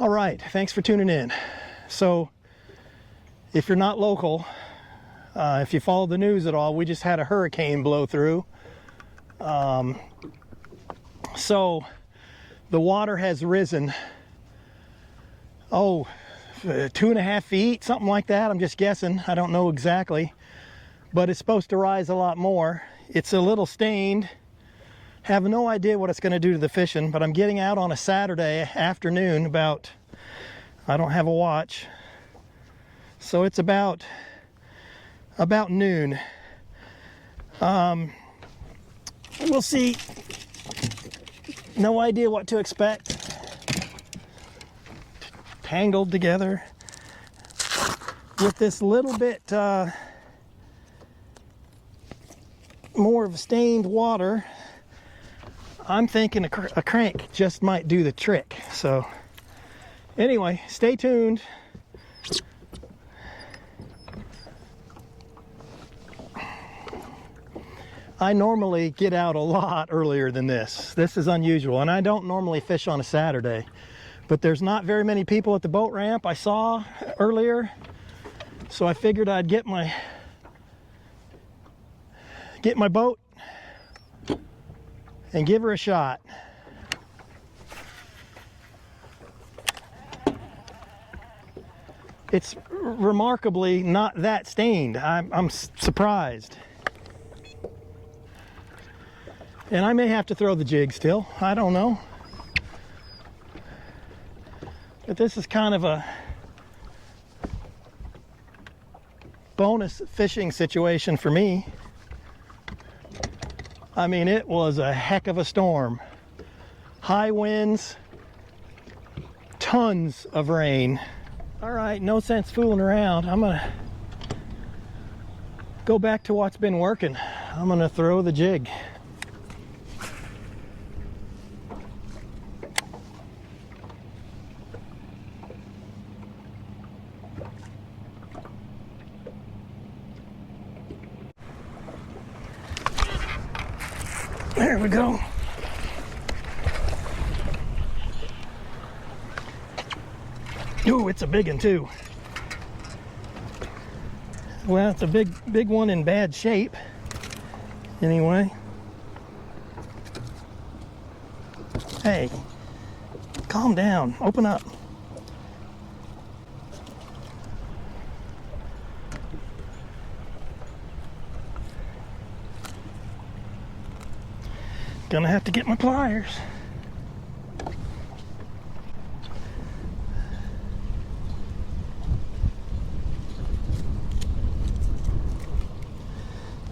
All right, thanks for tuning in. So, if you're not local, if you follow the news at all, we just had a hurricane blow through. So, the water has risen, 2.5 feet, something like that. I'm just guessing. I don't know exactly. But it's supposed to rise a lot more. It's a little stained. Have no idea what it's going to do to the fishing, but I'm getting out on a Saturday afternoon about, I don't have a watch, so it's about noon. We'll see. No idea what to expect. Tangled together with this little bit more of stained water. I'm thinking a crank just might do the trick. So anyway, stay tuned. I normally get out a lot earlier than this. This is unusual, and I don't normally fish on a Saturday, but there's not very many people at the boat ramp I saw earlier, so I figured I'd get my boat and give her a shot. It's remarkably not that stained. I'm surprised. And I may have to throw the jig still. I don't know. But this is kind of a bonus fishing situation for me. I mean, it was a heck of a storm. High winds, tons of rain. All right, no sense fooling around. I'm gonna go back to what's been working. I'm gonna throw the jig. There we go. Ooh, it's a big one too. Well, it's a big one in bad shape. Anyway. Hey, calm down. Open up. Gonna have to get my pliers.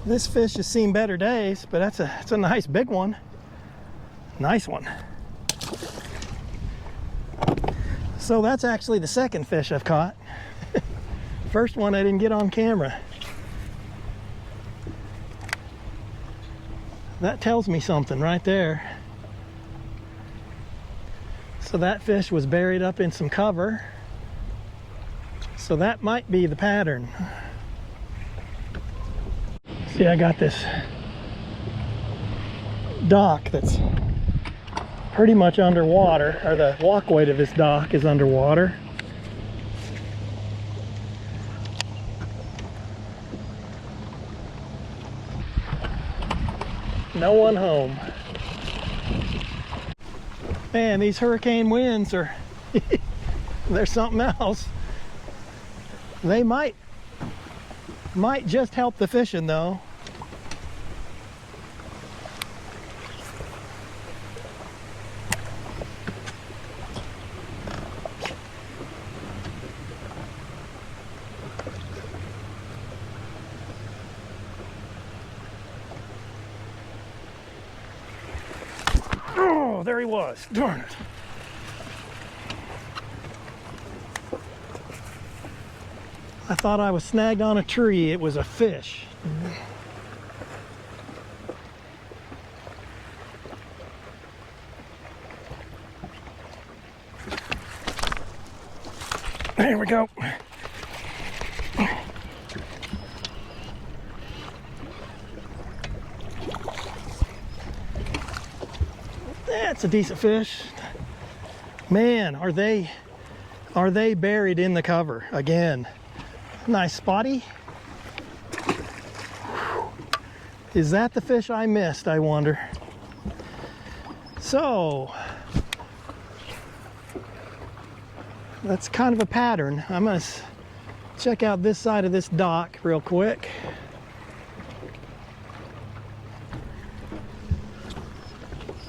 This fish has seen better days, but it's a nice big one. Nice one. So that's actually the second fish I've caught. First one I didn't get on camera. That tells me something right there. So that fish was buried up in some cover. So that might be the pattern. See, I got this dock that's pretty much underwater, or the walkway to this dock is underwater. No one home. Man, these hurricane winds are they're something else. They might just help the fishing though. Oh, there he was. Darn it. I thought I was snagged on a tree. It was a fish. There we go. That's a decent fish. Man, are they are they buried in the cover again? Nice spotty. Is that the fish I missed, I wonder? So that's kind of a pattern. I'm gonna check out this side of this dock real quick.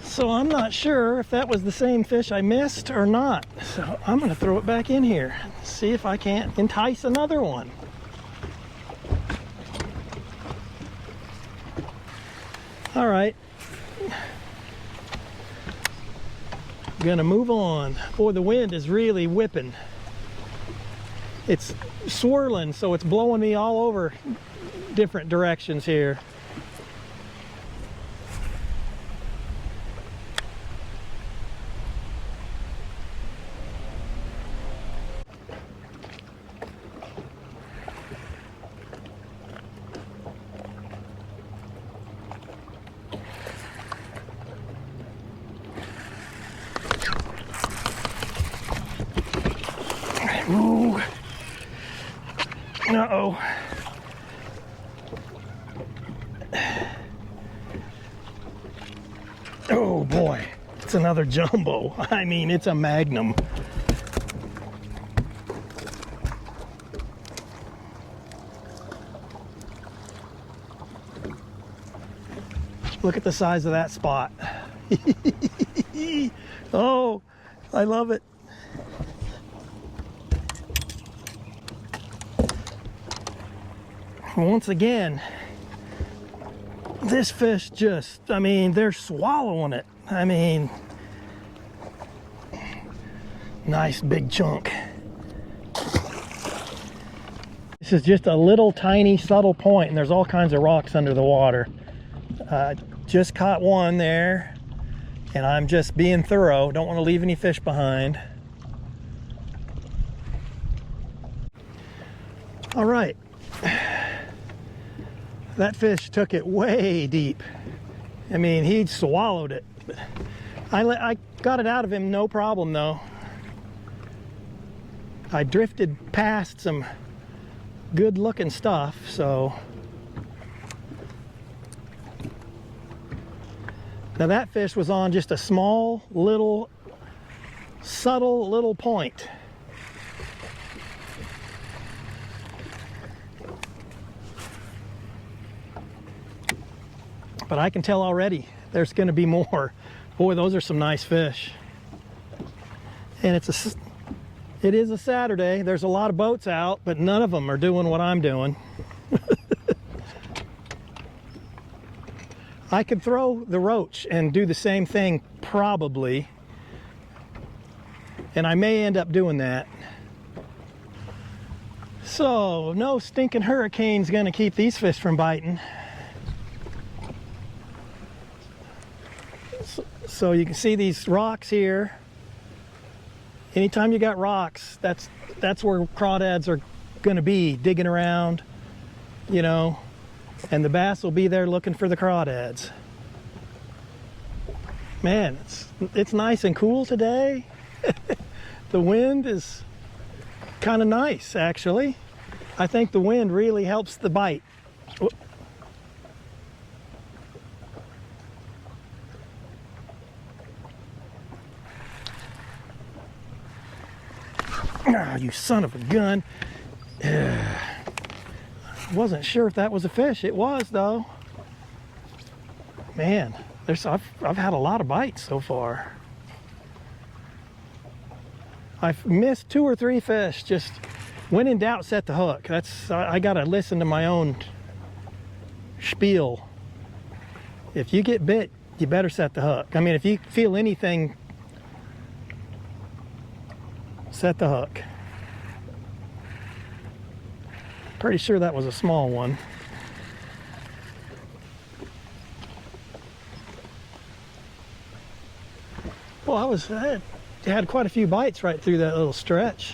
So I'm not sure if that was the same fish I missed or not. So I'm gonna throw it back in here, see if I can't entice another one. All right, gonna move on. Boy, the wind is really whipping. It's swirling, so it's blowing me all over different directions here. Ooh. Uh-oh. Oh boy, it's another jumbo. I mean, it's a magnum. Look at the size of that spot. Oh, I love it. Once again, this fish just, I mean, they're swallowing it. I mean, nice big chunk. This is just a little tiny subtle point, and there's all kinds of rocks under the water. Just caught one there, and I'm just being thorough. Don't want to leave any fish behind. All right. That fish took it way deep. I mean, he swallowed it. I got it out of him, no problem though. I drifted past some good looking stuff, so. Now that fish was on just a small, little, subtle little point. But I can tell already there's going to be more. Boy, those are some nice fish. And it is a Saturday. There's a lot of boats out, but none of them are doing what I'm doing. I could throw the roach and do the same thing probably. And I may end up doing that. So no stinking hurricane's going to keep these fish from biting. So you can see these rocks here. Anytime you got rocks, that's where crawdads are going to be, digging around, you know, and the bass will be there looking for the crawdads. Man, it's nice and cool today. The wind is kind of nice, actually. I think the wind really helps the bite. Oh, you son of a gun. Wasn't sure if that was a fish. It was though. Man, I've had a lot of bites so far. I've missed 2 or 3 fish. Just when in doubt, set the hook. I gotta listen to my own spiel. If you get bit, you better set the hook. I mean, if you feel anything, set the hook. Pretty sure that was a small one. Well, I had quite a few bites right through that little stretch.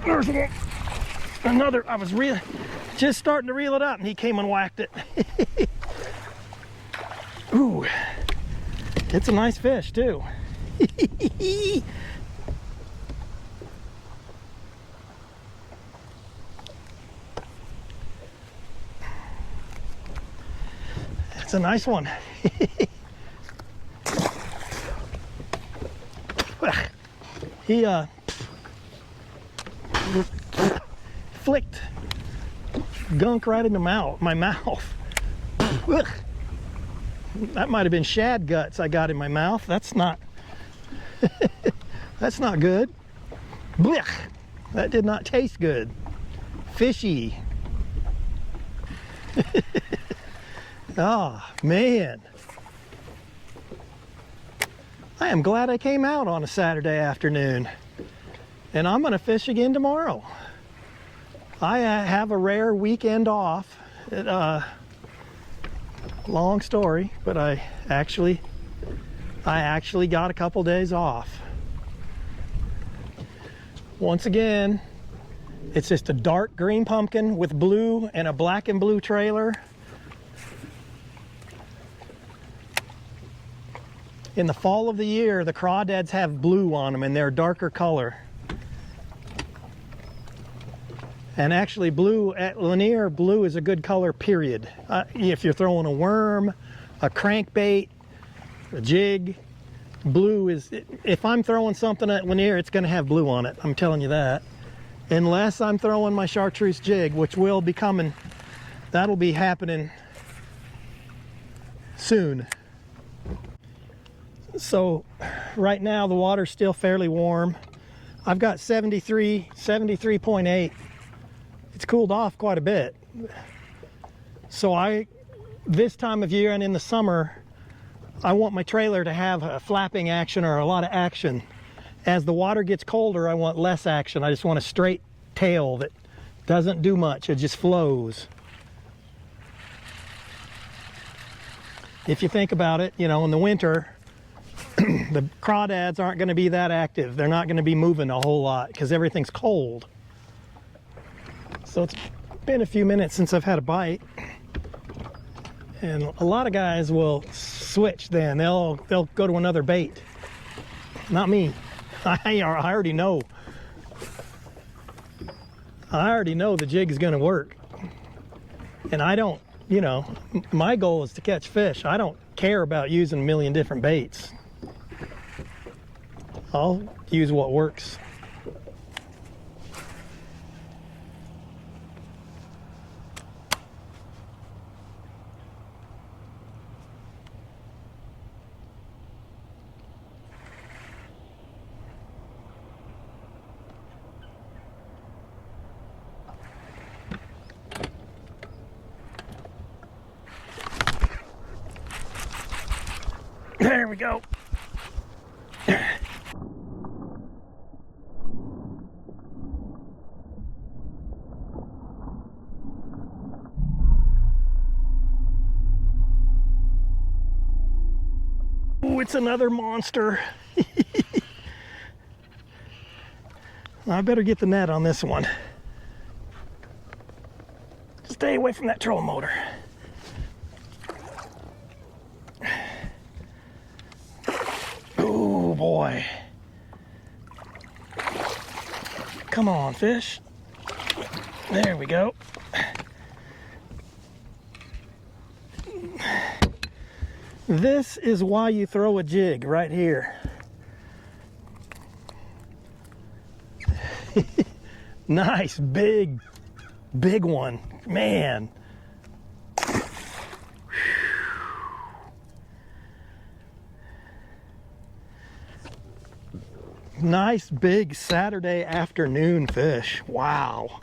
There's one. Another. I was just starting to reel it up, and he came and whacked it. Ooh, it's a nice fish too. That's a nice one. He flicked gunk right into my mouth. That might have been shad guts I got in my mouth. That's not that's not good. Blech. That did not taste good. Fishy. Oh man, I am glad I came out on a Saturday afternoon, and I'm gonna fish again tomorrow. I have a rare weekend off. Long story, but I actually got a couple days off. Once again, it's just a dark green pumpkin with blue and a black and blue trailer. In the fall of the year, the crawdads have blue on them and they're a darker color. And actually blue, at Lanier, blue is a good color, period. If you're throwing a worm, a crankbait, a jig, blue is, if I'm throwing something at Lanier, it's gonna have blue on it, I'm telling you that. Unless I'm throwing my chartreuse jig, which will be coming, that'll be happening soon. So right now the water's still fairly warm. I've got 73.8. It's cooled off quite a bit. So this time of year and in the summer, I want my trailer to have a flapping action or a lot of action. As the water gets colder, I want less action. I just want a straight tail that doesn't do much. It just flows. If you think about it, you know, in the winter, the crawdads aren't going to be that active. They're not going to be moving a whole lot because everything's cold. So it's been a few minutes since I've had a bite. And a lot of guys will switch then. They'll go to another bait. Not me. I already know. I already know the jig is going to work. And I don't, you know, my goal is to catch fish. I don't care about using a million different baits. I'll use what works. There we go. Ooh, it's another monster. I better get the net on this one. Stay away from that trolling motor. Oh boy. Come on, fish. There we go. This is why you throw a jig right here. Nice, big one. Man. Nice, big Saturday afternoon fish. Wow.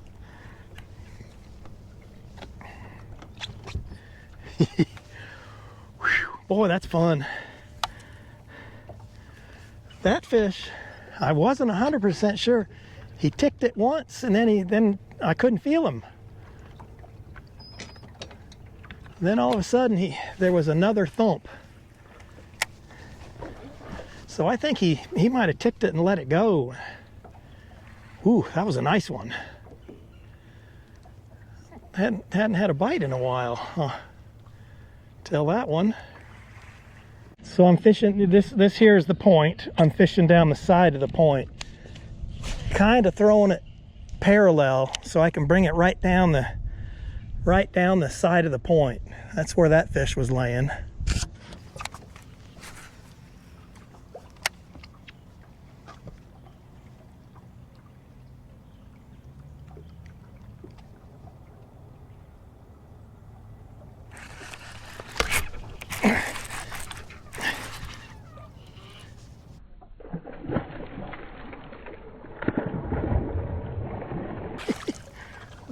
Boy, that's fun. That fish, I wasn't 100% sure. He ticked it once and then I couldn't feel him. Then all of a sudden there was another thump. So I think he might have ticked it and let it go. Ooh, that was a nice one. Hadn't had a bite in a while. Till that one. So I'm fishing, this here is the point. I'm fishing down the side of the point, kind of throwing it parallel so I can bring it right down the side of the point. That's where that fish was laying.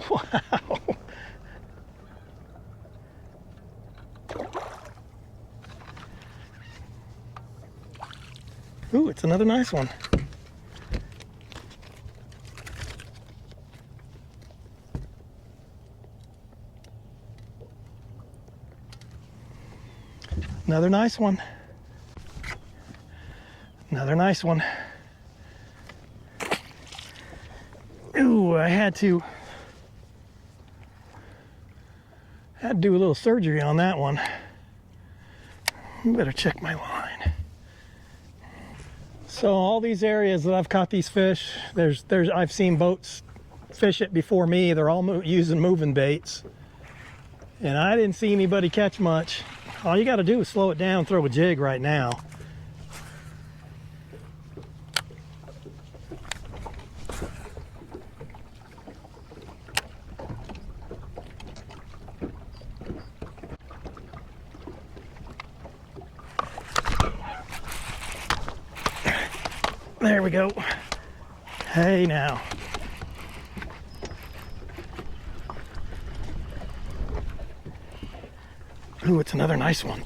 Wow. Ooh, it's another nice one. Another nice one. Another nice one. Ooh, I had to do a little surgery on that one. Better check my line. So all these areas that I've caught these fish, I've seen boats fish it before me. They're all using moving baits, and I didn't see anybody catch much. All you got to do is slow it down, throw a jig right now. There we go. Hey now. Ooh, it's another nice one.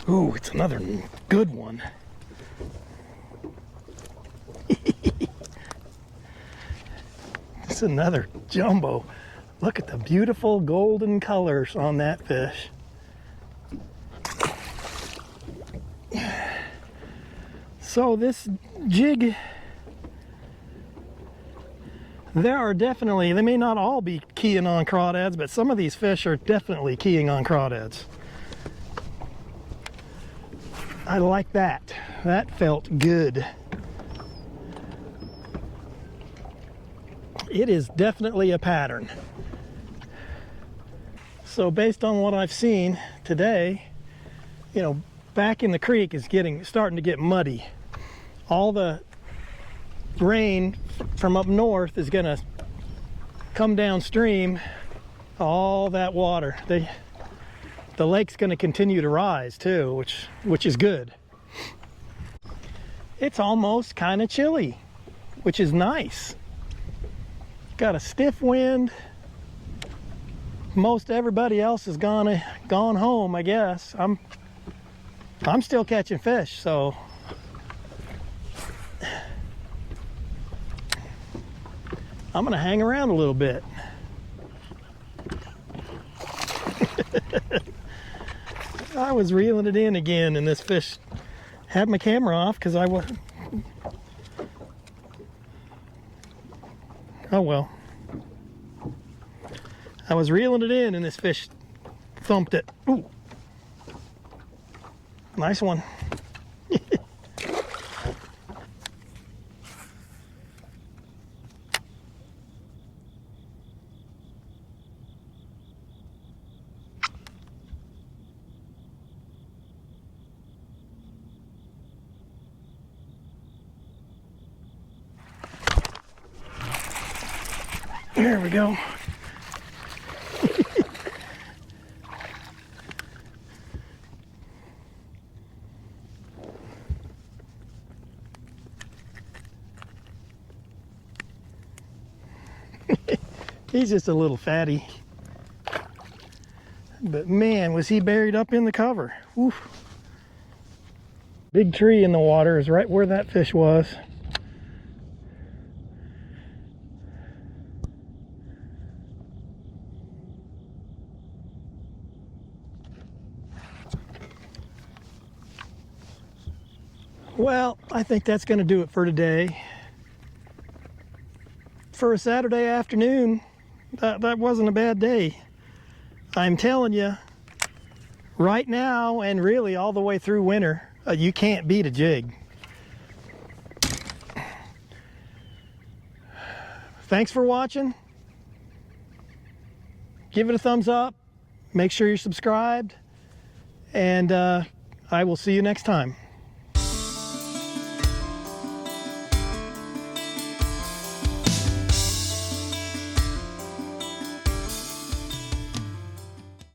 Ooh, it's another good one. It's another jumbo. Look at the beautiful golden colors on that fish. So this jig, there are definitely, they may not all be keying on crawdads, but some of these fish are definitely keying on crawdads. I like that. That felt good. It is definitely a pattern. So based on what I've seen today, you know, back in the creek is starting to get muddy. All the rain from up north is gonna come downstream. All that water, the lake's gonna continue to rise too, which is good. It's almost kind of chilly, which is nice. Got a stiff wind. Most everybody else has gone home, I guess. I'm still catching fish, so I'm gonna hang around a little bit. I was reeling it in again, and this fish had my camera off because I was. Oh well. I was reeling it in, and this fish thumped it. Ooh. Nice one. There we go. He's just a little fatty. But man, was he buried up in the cover. Oof. Big tree in the water is right where that fish was. Well, I think that's going to do it for today. For a Saturday afternoon, that wasn't a bad day. I'm telling you, right now and really all the way through winter, you can't beat a jig. Thanks for watching. Give it a thumbs up. Make sure you're subscribed. And I will see you next time.